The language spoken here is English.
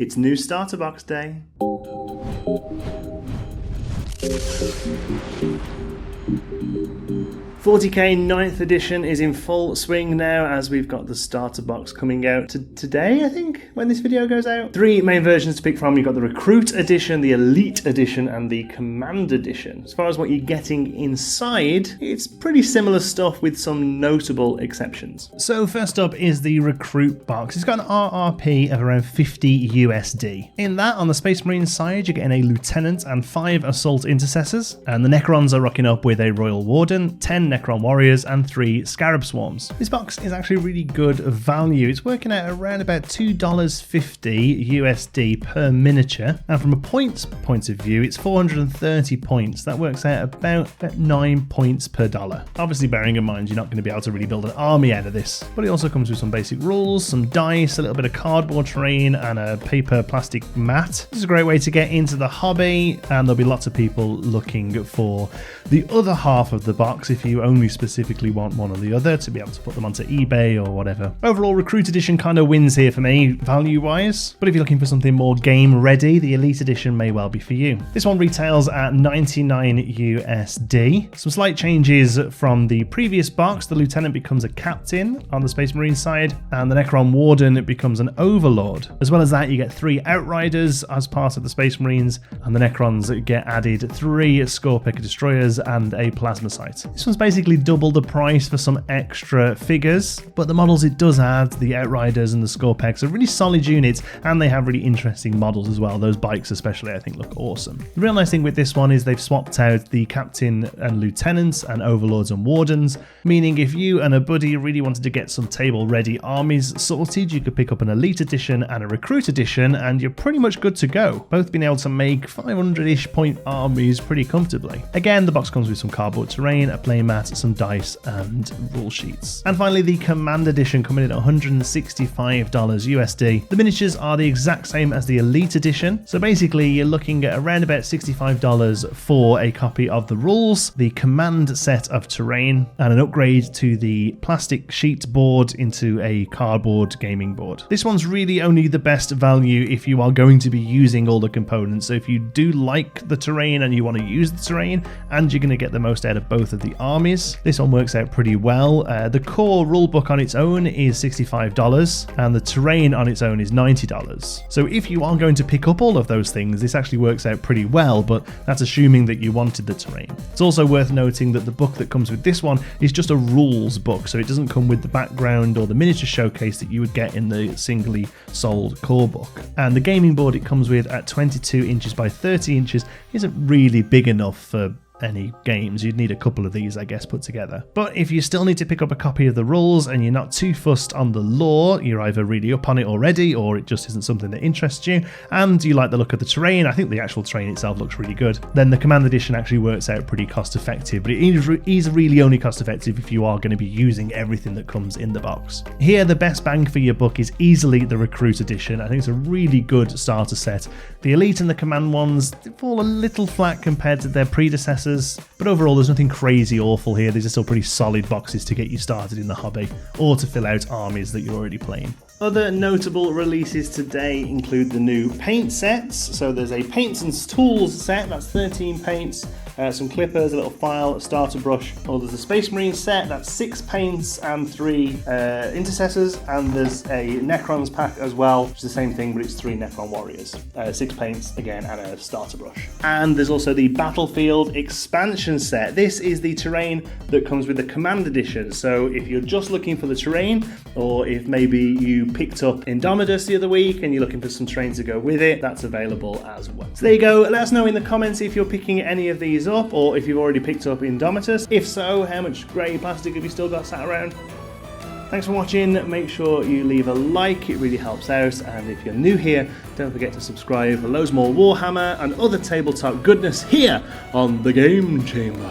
It's new starter box day. 40k 9th edition is in full swing now, as we've got the starter box coming out today, I think, when this video goes out. 3 main versions to pick from. You've got the Recruit Edition, the Elite Edition, and the Command Edition. As far as what you're getting inside, it's pretty similar stuff with some notable exceptions. So first up is the Recruit box. It's got an RRP of around 50 USD. In that, on the Space Marine side, you're getting a Lieutenant and 5 Assault Intercessors, and the Necrons are rocking up with a Royal Warden, 10 Necron Warriors, and 3 Scarab Swarms. This box is actually really good value. It's working out around about $2.50 USD per miniature, and from a points point of view, it's 430 points. That works out about 9 points per dollar. Obviously, bearing in mind you're not going to be able to really build an army out of this, but it also comes with some basic rules, some dice, a little bit of cardboard terrain, and a paper plastic mat. This is a great way to get into the hobby, and there'll be lots of people looking for the other half of the box if you only specifically want one or the other, to be able to put them onto eBay or whatever. Overall, Recruit Edition kind of wins here for me, value-wise, but if you're looking for something more game-ready, the Elite Edition may well be for you. This one retails at 99 USD. Some slight changes from the previous box. The Lieutenant becomes a Captain on the Space Marine side, and the Necron Warden becomes an Overlord. As well as that, you get 3 Outriders as part of the Space Marines, and the Necrons get added 3 Scorpica Destroyers and a Plasma Sight. This one's basically double the price for some extra figures, but the models it does add, the Outriders and the Scorpecs, are really solid units, and they have really interesting models as well. Those bikes especially, I think, look awesome. The real nice thing with this one is they've swapped out the Captain and Lieutenants and Overlords and Wardens, meaning if you and a buddy really wanted to get some table-ready armies sorted, you could pick up an Elite Edition and a Recruit Edition, and you're pretty much good to go. Both being able to make 500-ish point armies pretty comfortably. Again, the box comes with some cardboard terrain, a playmat, some dice, and rule sheets. And finally, the Command Edition coming in at $165 USD. The miniatures are the exact same as the Elite Edition, so basically you're looking at around about $65 for a copy of the rules, the command set of terrain, and an upgrade to the plastic sheet board into a cardboard gaming board. This one's really only the best value if you are going to be using all the components, so if you do like the terrain and you want to use the terrain, and you're going to get the most out of both of the armies, this one works out pretty well. The core rulebook on its own is $65, and the terrain on its own is $90. So if you are going to pick up all of those things, this actually works out pretty well, but that's assuming that you wanted the terrain. It's also worth noting that the book that comes with this one is just a rules book, so it doesn't come with the background or the miniature showcase that you would get in the singly sold core book. And the gaming board it comes with at 22 inches by 30 inches isn't really big enough for any games. You'd need a couple of these, I guess, put together. But if you still need to pick up a copy of the rules and you're not too fussed on the lore, you're either really up on it already or it just isn't something that interests you, and you like the look of the terrain, I think the actual terrain itself looks really good, then the Command Edition actually works out pretty cost effective, but it is really only cost effective if you are going to be using everything that comes in the box. Here, the best bang for your buck is easily the Recruit Edition. I think it's a really good starter set. The Elite and the Command ones fall a little flat compared to their predecessors, but overall there's nothing crazy awful here. These are still pretty solid boxes to get you started in the hobby, or to fill out armies that you're already playing. Other notable releases today include the new paint sets. So there's a paints and tools set, that's 13 paints, some clippers, a little file, a starter brush. Or there's a Space Marine set, that's 6 paints and 3 intercessors, and there's a Necrons pack as well, which is the same thing, but it's 3 Necron Warriors. 6 paints again, and a starter brush. And there's also the Battlefield expansion set. This is the terrain that comes with the Command Edition. So if you're just looking for the terrain, or if maybe you picked up Indomitus the other week and you're looking for some terrain to go with it, that's available as well. So there you go. Let us know in the comments if you're picking any of these up, or if you've already picked up Indomitus. If so, how much grey plastic have you still got sat around? Thanks for watching. Make sure you leave a like, it really helps out, and if you're new here, don't forget to subscribe for loads more Warhammer and other tabletop goodness here on The Game Chamber.